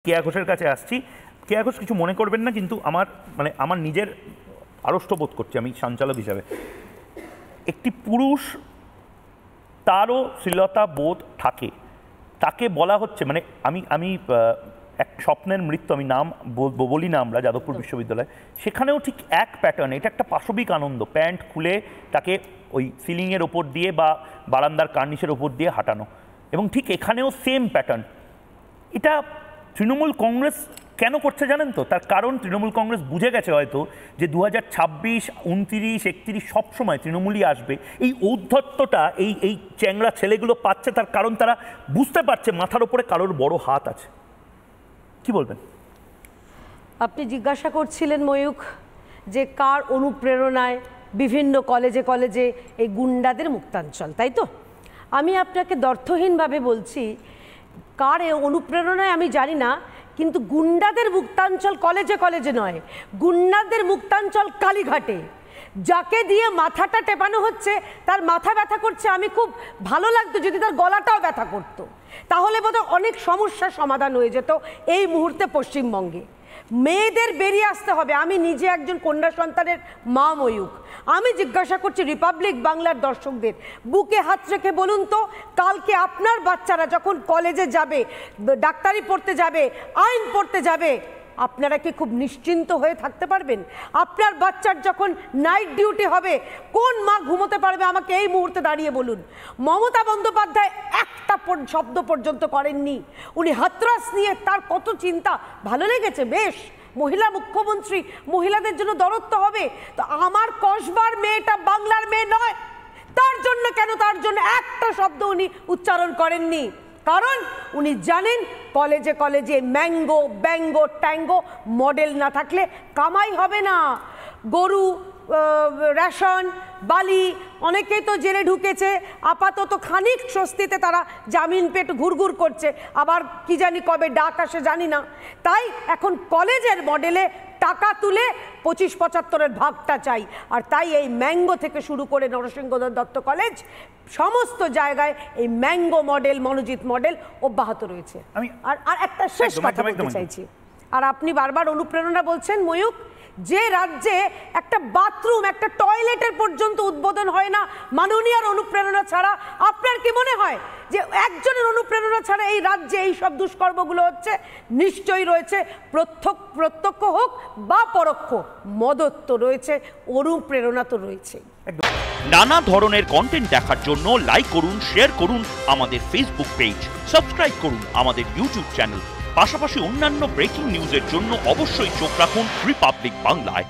কেয়া ঘোষের কাছে আসছি। কেয়া ঘোষ কিছু মনে করবেন না, কিন্তু আমার নিজের আড়ষ্ট বোধ করছি আমি সঞ্চালক হিসাবে। একটি পুরুষ তারও শ্লীলতা বোধ থাকে, তাকে বলা হচ্ছে আমি এক স্বপ্নের মৃত্যু, আমি নাম বলি না, আমরা যাদবপুর বিশ্ববিদ্যালয়, সেখানেও ঠিক এক প্যাটার্ন। এটা একটা পাশবিক আনন্দ, প্যান্ট খুলে তাকে ওই সিলিংয়ের ওপর দিয়ে বা বারান্দার কার্নিশের ওপর দিয়ে হাঁটানো, এবং ঠিক এখানেও সেম প্যাটার্ন। এটা তৃণমূল কংগ্রেস কেন করছে জানেন তো? তার কারণ তৃণমূল কংগ্রেস বুঝে গেছে হয়তো যে 2026, 29, 31 সবসময় তৃণমূলই আসবে। এই ঔদ্ধত্যটা এই চ্যাংড়া ছেলেগুলো পাচ্ছে, তার কারণ তারা বুঝতে পারছে মাথার ওপরে কারোর বড় হাত আছে। কি বলবেন? আপনি জিজ্ঞাসা করছিলেন ময়ূক যে কার অনুপ্রেরণায় বিভিন্ন কলেজে কলেজে এই গুন্ডাদের মুক্তাঞ্চল, তাই তো? আমি আপনাকে দ্ব্যর্থহীনভাবে বলছি, কার অনুপ্রেরণায় আমি জানি না, কিন্তু গুন্ডাদের মুক্তাঞ্চল কলেজে কলেজে নয়, গুন্ডাদের মুক্তাঞ্চল কালীঘাটে। যাকে দিয়ে মাথাটা টেপানো হচ্ছে তার মাথা ব্যথা করছে। আমি খুব ভালো লাগতো যদি তার গলাটাও ব্যথা করতো, তাহলে বোধহয় অনেক সমস্যার সমাধান হয়ে যেত এই মুহূর্তে পশ্চিমবঙ্গে। মেয়েদের বেরিয়ে আসতে হবে। আমি নিজে একজন কন্যা সন্তানের মা ময়ূক। আমি জিজ্ঞাসা করছি রিপাবলিক বাংলার দর্শকদের, বুকে হাত রেখে বলুন তো, কালকে আপনার বাচ্চারা যখন কলেজে যাবে, ডাক্তারি পড়তে যাবে, আইন পড়তে যাবে, আপনারা কি খুব নিশ্চিন্ত হয়ে থাকতে পারবেন? আপনার বাচ্চার যখন নাইট ডিউটি হবে, কোন মা ঘুমোতে পারবে? আমাকে এই মুহূর্তে দাঁড়িয়ে বলুন। মমতা বন্দ্যোপাধ্যায় একটা শব্দ পর্যন্ত করেননি। উনি হাতরাস নিয়ে তার কত চিন্তা, ভালো লেগেছে, বেশ, মহিলা মুখ্যমন্ত্রী, মহিলাদের জন্য দরদ হবে। তো আমার কসবার মেয়েটা বাংলার মেয়ে নয়, তার জন্য কেন? তার জন্য একটা শব্দ উনি উচ্চারণ করেননি, কারণ উনি জানেন কলেজে কলেজে ম্যাঙ্গো ব্যাঙ্গো ট্যাঙ্গো মডেল না থাকলে কামাই হবে না। গরু, রেশন, বালি, অনেকেই তো জেলে ঢুকেছে, আপাতত খানিক স্বস্তিতে তারা জামিন পেট ঘুরঘুর করছে, আবার কি জানি কবে ডাক আসে জানি না। তাই এখন কলেজের মডেলে টাকা তুলে 25-75-এর ভাগটা চাই। আর তাই এই ম্যাঙ্গো থেকে শুরু করে নরসিংহ দত্ত কলেজ, সমস্ত জায়গায় এই ম্যাঙ্গো মডেল, মনোজিৎ মডেল অব্যাহত রয়েছে। আর একটা শেষ কথা বলতে চাইছি, আর আপনি বারবার অনুপ্রেরণা বলছেন ময়ূক, যে রাজ্যে একটা বাথরুম, একটা টয়লেটের পর্যন্ত উদ্বোধন হয় না মাননীয়ার অনুপ্রেরণা ছাড়া, আপনার কি মনে হয় যে একজনের অনুপ্রেরণা ছাড়া এই রাজ্যে এই সব দুষ্কর্মগুলো হচ্ছে? নিশ্চয়ই রয়েছে, প্রত্যক্ষ হোক বা পরোক্ষ মদত তো রয়েছে, অনুপ্রেরণা তো রয়েছে। নানা ধরনের কন্টেন্ট দেখার জন্য লাইক করুন, শেয়ার করুন আমাদের ফেসবুক পেজ, সাবস্ক্রাইব করুন আমাদের ইউটিউব চ্যানেল। পাশাপাশি অন্যান্য ব্রেকিং নিউজের জন্য অবশ্যই চোখ রাখুন রিপাবলিক বাংলায়।